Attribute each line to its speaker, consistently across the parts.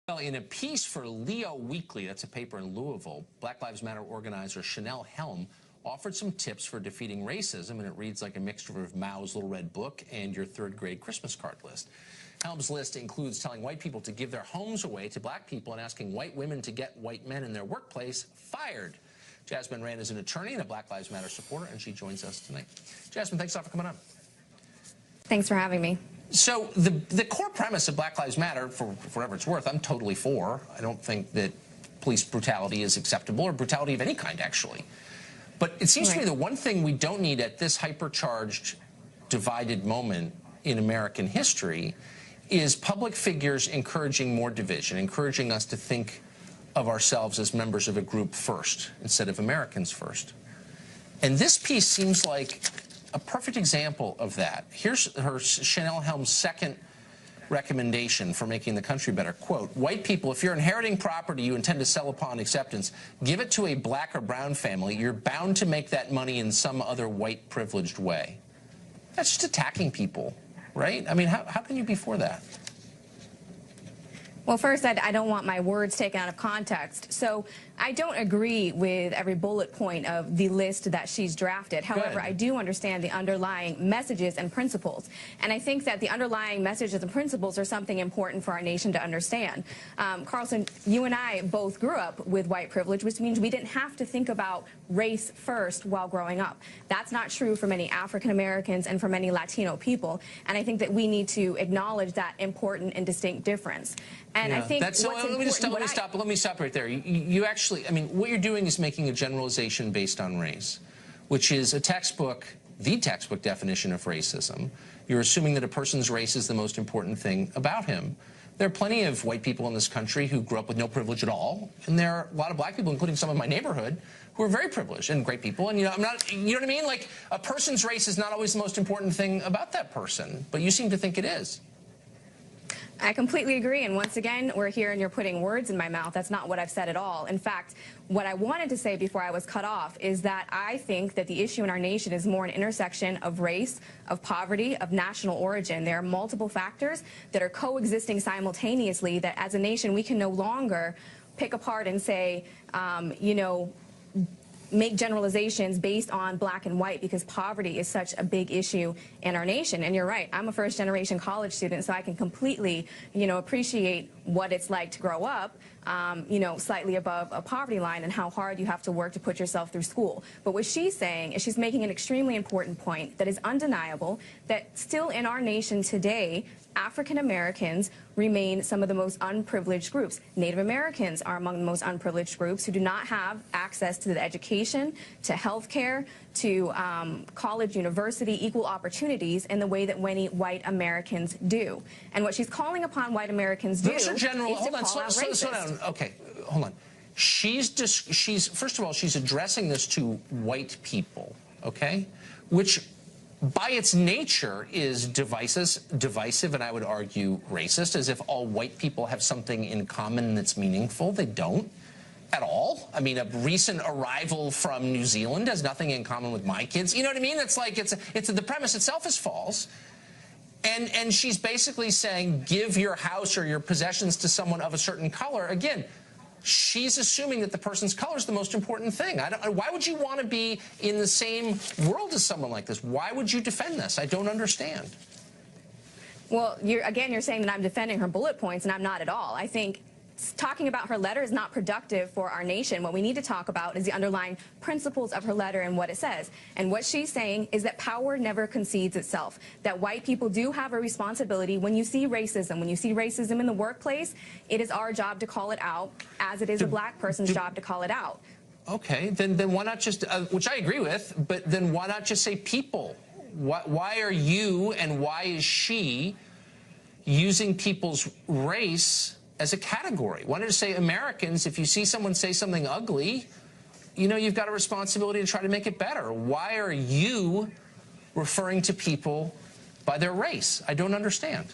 Speaker 1: Well, in a piece for Leo Weekly, that's a paper in Louisville, Black Lives Matter organizer Chanel Helm offered some tips for defeating racism, and it reads like a mixture of Mao's Little Red Book and your third-grade Christmas card list. Helm's list includes telling white people to give their homes away to black people and asking white women to get white men in their workplace fired. Jasmine Rand is an attorney and a Black Lives Matter supporter, and she joins us tonight. Jasmine, thanks a lot for coming on.
Speaker 2: Thanks for having me.
Speaker 1: So the core premise of Black Lives Matter, for whatever it's worth, I'm totally for. I don't think that police brutality is acceptable, or brutality of any kind, actually. But it seems to me the one thing we don't need at this hypercharged, divided moment in American history is public figures encouraging more division, encouraging us to think of ourselves as members of a group first instead of Americans first. And this piece seems like a perfect example of that. Here's Chanel Helm's second recommendation for making the country better. Quote, white people, if you're inheriting property you intend to sell upon acceptance, give it to a black or brown family. You're bound to make that money in some other white privileged way. That's just attacking people, right? I mean, how can you be for that?
Speaker 2: Well, first, I don't want my words taken out of context. So I don't agree with every bullet point of the list that she's drafted. However, I do understand the underlying messages and principles. And I think that the underlying messages and principles are something important for our nation to understand. Carlson, you and I both grew up with white privilege, which means we didn't have to think about race first while growing up. That's not true for many African Americans and for many Latino people. And I think that we need to acknowledge that important and distinct difference. And I think
Speaker 1: that's, let me stop right there. You actually, I mean, what you're doing is making a generalization based on race, which is the textbook definition of racism. You're assuming that a person's race is the most important thing about him. There are plenty of white people in this country who grew up with no privilege at all, and there are a lot of black people, including some in my neighborhood, who are very privileged and great people. And you know what I mean? Like, a person's race is not always the most important thing about that person, but you seem to think it is.
Speaker 2: I completely agree, and once again, we're here and you're putting words in my mouth. That's not what I've said at all. In fact, what I wanted to say before I was cut off is that I think that the issue in our nation is more an intersection of race, of poverty, of national origin. There are multiple factors that are coexisting simultaneously that as a nation we can no longer pick apart and say, you know, make generalizations based on black and white, because poverty is such a big issue in our nation. And you're right, I'm a first-generation college student, so I can completely, you know, appreciate what it's like to grow up, you know, slightly above a poverty line and how hard you have to work to put yourself through school. But what she's saying is she's making an extremely important point that is undeniable, that still in our nation today, African Americans remain some of the most unprivileged groups. Native Americans are among the most unprivileged groups who do not have access to the education, to health care, to college, university, equal opportunities in the way that many white Americans do. And what she's calling upon white Americans to do is to call out racist.
Speaker 1: Slow down. Okay, hold on. She's first of all, she's addressing this to white people, okay, which by its nature is divisive, and I would argue racist, as if all white people have something in common that's meaningful. They don't at all. I mean, a recent arrival from New Zealand has nothing in common with my kids. You know what I mean? It's like the premise itself is false. And she's basically saying, give your house or your possessions to someone of a certain color. Again, she's assuming that the person's color is the most important thing. Why would you want to be in the same world as someone like this? Why would you defend this? I don't understand.
Speaker 2: Well, you're saying that I'm defending her bullet points, and I'm not at all. I think talking about her letter is not productive for our nation. What we need to talk about is the underlying principles of her letter and what it says. And what she's saying is that power never concedes itself, that white people do have a responsibility. When you see racism in the workplace, it is our job to call it out, as it is a black person's job to call it out.
Speaker 1: Okay, then why not just, which I agree with, but then why not just say people? Why are you and why is she using people's race as a category? Why don't you say Americans? If you see someone say something ugly, you know, you've got a responsibility to try to make it better. Why are you referring to people by their race? I don't understand.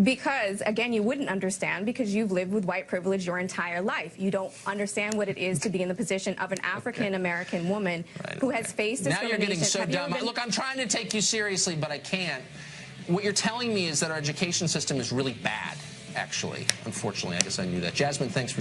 Speaker 2: Because, again, you wouldn't understand because you've lived with white privilege your entire life. You don't understand what it is to be in the position of an African-American woman who has faced discrimination. Now you're getting
Speaker 1: so dumb. Look, I'm trying to take you seriously, but I can't. What you're telling me is that our education system is really bad. actually. Unfortunately, I guess I knew that. Jasmine, thanks for